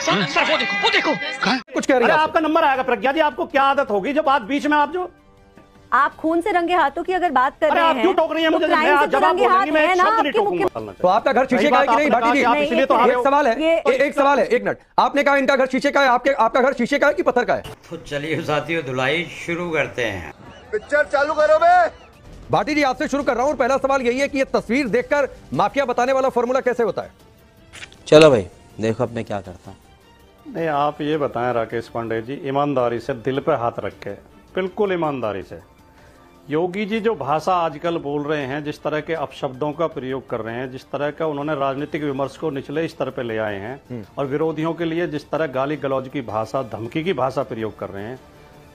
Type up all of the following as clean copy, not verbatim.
Sir वो देखो कुछ कह रही है आपका नंबर आएगा प्रज्ञा जी। आपको क्या आदत होगी जो बात बीच में आप खून से रंगे हाथों की अगर बात कर रहे हैं, क्यों टोक रही है मुझे? जवाब बोलेंगी, मैं शब्द नहीं टोकूंगा। तो आपका घर शीशे का है कि नहीं भाटी जी? इसलिए तो एक सवाल है, एक सवाल है, एक मिनट। आपने कहा इनका घर शीशे का है, आपका घर शीशे का है कि पत्थर का है? तो चलिए साथियों, धुलाई शुरू करते हैं। पिक्चर चालू करो बे। भाटी जी आपसे शुरू कर रहा हूँ। पहला सवाल यही है कि ये तस्वीर देखकर माफिया बताने वाला फॉर्मूला कैसे होता है? चलो भाई देखो अब मैं क्या करता हूँ। नहीं, आप ये बताएं राकेश पांडे जी, ईमानदारी से, दिल पे हाथ रख के, बिल्कुल ईमानदारी से, योगी जी जो भाषा आजकल बोल रहे हैं, जिस तरह के अपशब्दों का प्रयोग कर रहे हैं, जिस तरह का उन्होंने राजनीतिक विमर्श को निचले स्तर पे ले आए हैं और विरोधियों के लिए जिस तरह गाली गलौज की भाषा, धमकी की भाषा प्रयोग कर रहे हैं,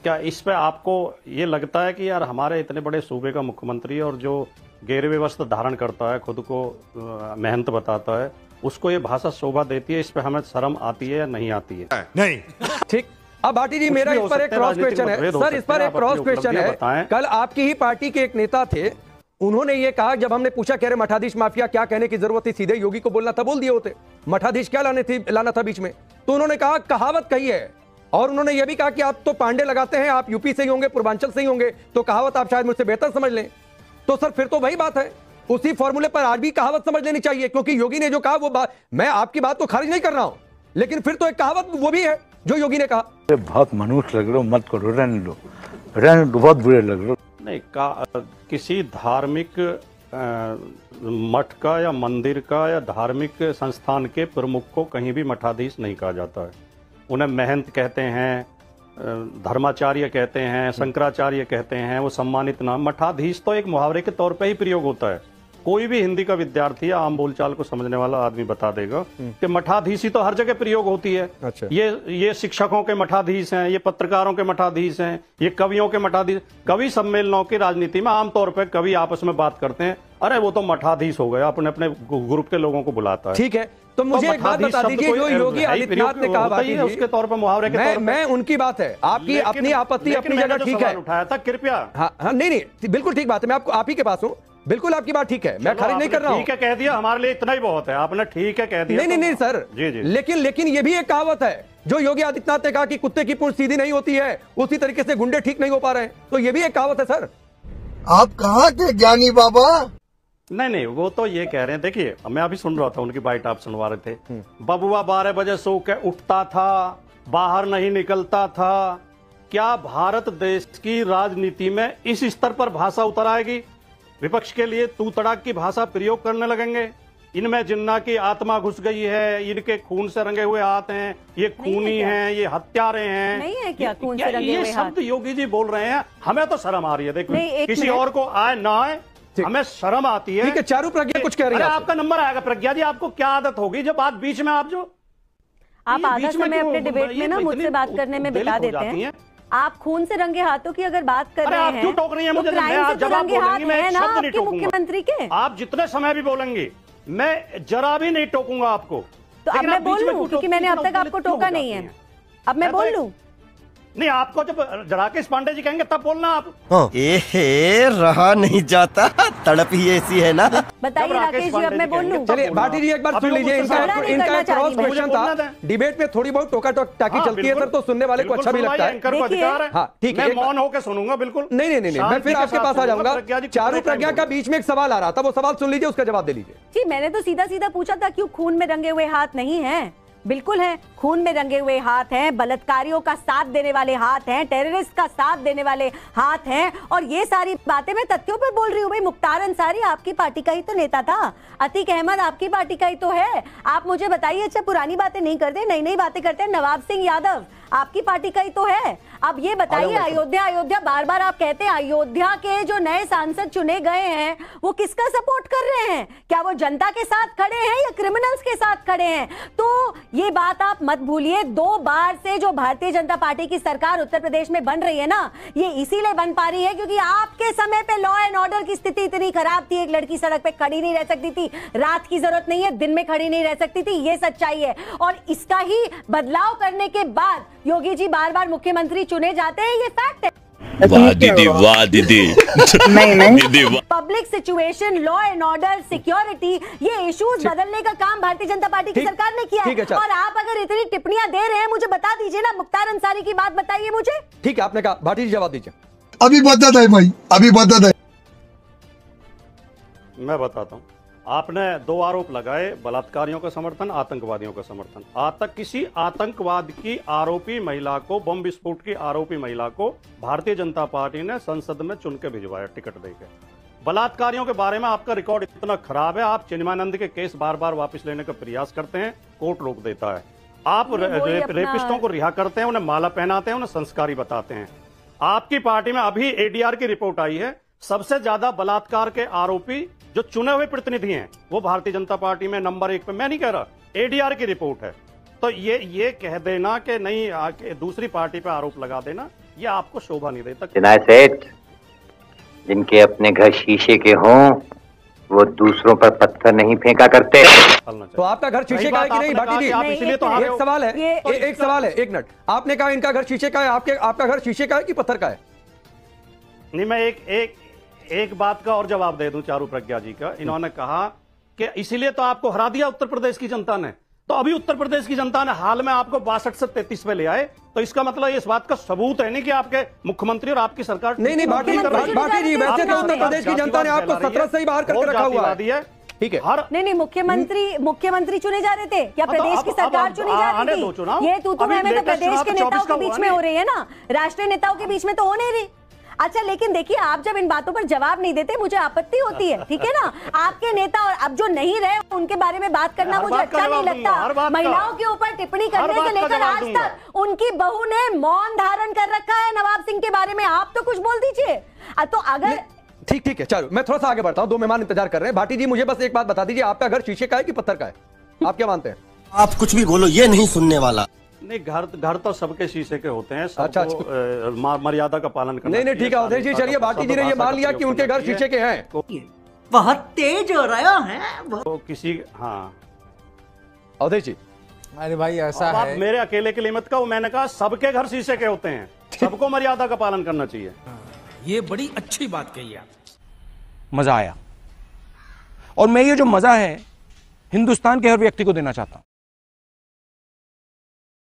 क्या इस पे आपको ये लगता है कि यार हमारे इतने बड़े सूबे का मुख्यमंत्री और जो गेरवे वस्त्र धारण करता है, खुद को मेहनत बताता है, उसको ये भाषा शोभा देती है? इस पे हमें शर्म आती है या नहीं आती है? नहीं। ठीक। अब भाटी जी मेरा इस पर एक क्रॉस क्वेश्चन है सर, इस पर एक क्रॉस क्वेश्चन है। कल आपकी ही पार्टी के एक नेता थे, उन्होंने ये कहा, जब हमने पूछा कह रहे मठाधीश माफिया क्या कहने की जरूरत थी, सीधे योगी को बोलना था, बोल दिए होते, मठाधीश क्या लाना था बीच में? तो उन्होंने कहा कहावत कही है, और उन्होंने यह भी कहा कि आप तो पांडे लगाते हैं, आप यूपी से ही होंगे, पूर्वांचल से ही होंगे, तो कहावत आप शायद मुझसे बेहतर समझ लें। तो सर फिर तो वही बात है, उसी फॉर्मूले पर आज भी कहावत समझ लेनी चाहिए, क्योंकि योगी ने जो कहा वो बात, मैं आपकी बात को खारिज नहीं कर रहा हूं, लेकिन फिर तो एक कहावत वो भी है जो योगी ने कहा। बहुत मनुष्य लग रहे हो, मत करो, रहने दो, बहुत बुरे लग रहे हो। नहीं, किसी धार्मिक मठ का या मंदिर का या धार्मिक संस्थान के प्रमुख को कहीं भी मठाधीश नहीं कहा जाता है। उन्हें महंत कहते हैं, धर्माचार्य कहते हैं, शंकराचार्य कहते हैं, वो सम्मानित नाम। मठाधीश तो एक मुहावरे के तौर पे ही प्रयोग होता है। कोई भी हिंदी का विद्यार्थी या आम बोलचाल को समझने वाला आदमी बता देगा कि मठाधीशी तो हर जगह प्रयोग होती है। अच्छा। ये शिक्षकों के मठाधीश हैं, ये पत्रकारों के मठाधीश हैं, ये कवियों के मठाधीश। कवि सम्मेलनों की राजनीति में आमतौर पर कवि आपस में बात करते हैं, अरे वो तो मठाधीश हो गया, अपने अपने ग्रुप के लोगों को बुलाता है। ठीक है, तो मुझे एक बात बता दीजिए, जो योगी आदित्यनाथ ने कहा भाटी जी, उसके तौर पर मुहावरे के तौर पर, मैं उनकी बात है, आपकी अपनी आपत्ति अपनी जगह ठीक है। उठाया था, कृपया। हाँ, नहीं, बिल्कुल ठीक बात है, मैं आपको आप ही के पास हूँ, बिल्कुल आपकी बात ठीक है, मैं खारिज नहीं कर रहा हूँ। ठीक है कह दिया, हमारे लिए इतना ही बहुत है, आपने ठीक है कह दिया। नहीं सर जी, लेकिन ये भी एक कहावत है जो योगी आदित्यनाथ ने कहा कि कुत्ते की पूंछ सीधी नहीं होती है, उसी तरीके से गुंडे ठीक नहीं हो पा रहे हैं, तो ये भी एक कहावत है सर। आप कहाँ के ज्ञानी बाबा? नहीं, वो तो ये कह रहे हैं, देखिए मैं अभी सुन रहा था, उनकी बाइट आप सुनवा रहे थे। बबुआ 12 बजे सो के उठता था, बाहर नहीं निकलता था। क्या भारत देश की राजनीति में इस स्तर पर भाषा उतर आएगी? विपक्ष के लिए तू तड़ाक की भाषा प्रयोग करने लगेंगे? इनमें जिन्ना की आत्मा घुस गई है, इनके खून से रंगे हुए हाथ हैं, ये खूनी हैं, ये हत्यारे हैं। नहीं है क्या खून से रंगे हुए हाथ? ये शब्द योगी जी बोल रहे हैं, हमें तो शर्म आ रही है। देखो, किसी और को आए ना आए, हमें शर्म आती है। ठीक है, चारू प्रज्ञा कुछ कह रही है। आपका नंबर आएगा प्रज्ञा जी। आपको क्या आदत होगी जो बात बीच में आप आधा समय अपने डिबेट में ना मुझसे बात करने में बिता देते हैं। आप खून से रंगे हाथों की अगर बात कर रहे हैं, आप क्यों टोक रही हैं मुझे? जवाब बोलेंगी, मैं शब्द नहीं टोकूंगा मुख्यमंत्री के। आप जितने समय भी बोलेंगे, मैं जरा भी नहीं टोकूंगा आपको। तो अब मैं बोल लूं, क्योंकि मैंने अब तक आपको टोका नहीं है, अब मैं बोल लूं? नहीं, आपको जब राकेश पांडे जी कहेंगे तब बोलना आप। रहा नहीं जाता, तड़प ही ऐसी है ना। बताइए राकेश जी, अब मैं बोल लूं? चलिए भाटी जी एक बार सुन लीजिए, इनका क्रॉस क्वेश्चन था। डिबेट में थोड़ी बहुत टोका टाकी चलती है सर, तो सुनने वाले को अच्छा भी लगता है। हाँ ठीक है, मैं मौन होकर सुनूंगा। बिल्कुल नहीं, मैं फिर आपके पास आ जाऊंगा। चारू प्रज्ञा का बीच में एक सवाल आ रहा था, वो सवाल सुन लीजिए, उसका जवाब दे लीजिए। जी, मैंने तो सीधा सीधा पूछा था, क्यों खून में रंगे हुए हाथ नहीं है? बिल्कुल है, खून में रंगे हुए हाथ हैं, बलात्कारियों का साथ देने वाले हाथ हैं, टेररिस्ट का साथ देने वाले हाथ हैं, और ये सारी बातें मैं तथ्यों पर बोल रही हूँ। भाई, मुख्तार अंसारी आपकी पार्टी का ही तो नेता था, अतीक अहमद आपकी पार्टी का ही तो है। आप मुझे बताइए, अच्छा पुरानी बातें नहीं करते, नई नई बातें करते हैं। नवाब सिंह यादव आपकी पार्टी का ही तो है। अब ये बताइए, अयोध्या बार बार आप कहते हैं, अयोध्या के जो नए सांसद चुने गए हैं वो किसका सपोर्ट कर रहे हैं? क्या वो जनता के साथ खड़े हैं या क्रिमिनल्स के साथ खड़े हैं? तो ये बात आप मत भूलिए। 2 बार से जो भारतीय जनता पार्टी की सरकार उत्तर प्रदेश में बन रही है ना, ये इसीलिए बन पा रही है क्योंकि आपके समय पे लॉ एंड ऑर्डर की स्थिति इतनी खराब थी, एक लड़की सड़क पे खड़ी नहीं रह सकती थी। रात की जरूरत नहीं है, दिन में खड़ी नहीं रह सकती थी, ये सच्चाई है। और इसका ही बदलाव करने के बाद योगी जी बार बार मुख्यमंत्री चुने जाते हैं, ये फैक्ट है। वाह दीदी, वाह दीदी। दीदी वाह। Public situation, law and order, security, ये इश्यूज बदलने का काम भारतीय जनता पार्टी की सरकार ने किया है। और आप अगर इतनी टिप्पणियां दे रहे हैं, मुझे बता दीजिए ना, मुख्तार अंसारी की बात बताइए मुझे। ठीक है, आपने कहा, भाटी जी जवाब दीजिए। अभी बता है भाई, अभी बता है। मैं बताता हूँ। आपने 2 आरोप लगाए, बलात्कारियों का समर्थन, आतंकवादियों का समर्थन। किसी आतंकवाद की आरोपी महिला को, बम विस्फोट की आरोपी महिला को भारतीय जनता पार्टी ने संसद में चुन के भिजवाया टिकट देकर। बलात्कारियों के बारे में आपका रिकॉर्ड इतना खराब है, आप चिन्मयानंद के केस बार बार वापस लेने का प्रयास करते हैं, कोर्ट रोक देता है। आप रेपिस्टों को रिहा करते हैं, उन्हें माला पहनाते हैं, उन्हें संस्कारी बताते हैं। आपकी पार्टी में अभी एडीआर की रिपोर्ट आई है, सबसे ज्यादा बलात्कार के आरोपी जो चुने हुए प्रतिनिधि हैं वो भारतीय जनता पार्टी में नंबर 1 पे। मैं नहीं कह रहा, एडीआर की रिपोर्ट है। तो ये कह देना कि नहीं, दूसरी पार्टी पे आरोप लगा देना, ये आपको शोभा नहीं देता। चिनाई सेठ, जिनके अपने घर शीशे के हों वो दूसरों पर पत्थर नहीं फेंका करते। तो आपका घर शीशे का है कि नहीं भाटी जी? इसलिए तो एक सवाल है, एक सवाल है, 1 मिनट। आपने कहा इनका घर शीशे का है, आपका घर शीशे का है कि पत्थर का है? नहीं, मैं एक बात का और जवाब दे दूं चारू प्रज्ञा जी का। इन्होंने कहा कि इसीलिए तो आपको हरा दिया उत्तर प्रदेश की जनता ने। तो अभी उत्तर प्रदेश की जनता ने हाल में आपको 62 से 33 पे ले आए, तो इसका मतलब इस बात का सबूत है नहीं कि आपके मुख्यमंत्री और आपकी सरकार नहीं भाटी जी, वैसे तो उत्तर प्रदेश की जनता ने आपको 17 से ही बाहर करके रखा हुआ है। ठीक है, नहीं, मुख्यमंत्री चुने जा रहे थे क्या? प्रदेश की सरकार चुनी जा रही थी? ये तू मैं तो प्रदेश के नेताओं के बीच में हो रही है ना, राष्ट्रीय नेताओं के बीच में तो हो नहीं रही। अच्छा, लेकिन देखिए, आप जब इन बातों पर जवाब नहीं देते मुझे आपत्ति होती है, ठीक है ना? आपके नेता और अब जो नहीं रहे उनके बारे में बात करना मुझे अच्छा नहीं लगता। महिलाओं के ऊपर टिप्पणी करने से लेकर आज तक उनकी बहू ने मौन धारण कर रखा है नवाब सिंह के बारे में, आप तो कुछ बोल दीजिए। तो अगर ठीक है, चलो मैं थोड़ा सा आगे बढ़ता हूं, 2 मेहमान इंतजार कर रहे हैं। भाटी जी, मुझे बस एक बात बता दीजिए, आपका घर शीशे का है कि पत्थर का है? आप क्या मानते हैं? आप कुछ भी बोलो, ये नहीं सुनने वाला। नहीं, घर तो सबके शीशे के होते हैं। अच्छा, मर्यादा का पालन करना। नहीं, ठीक है अवधेश जी, चलिए भाटी जी ने ये मान लिया कि उनके घर शीशे के हैं। बहुत तेज हो रहा है तो किसी। हाँ अवधेश जी, अरे भाई ऐसा है, आप मेरे अकेले के लिए मत कहो। मैंने कहा सबके घर शीशे के होते हैं, सबको मर्यादा का पालन करना चाहिए। ये बड़ी अच्छी बात कही है। मजा आया, और मैं ये जो मजा है हिंदुस्तान के हर व्यक्ति को देना चाहता हूं।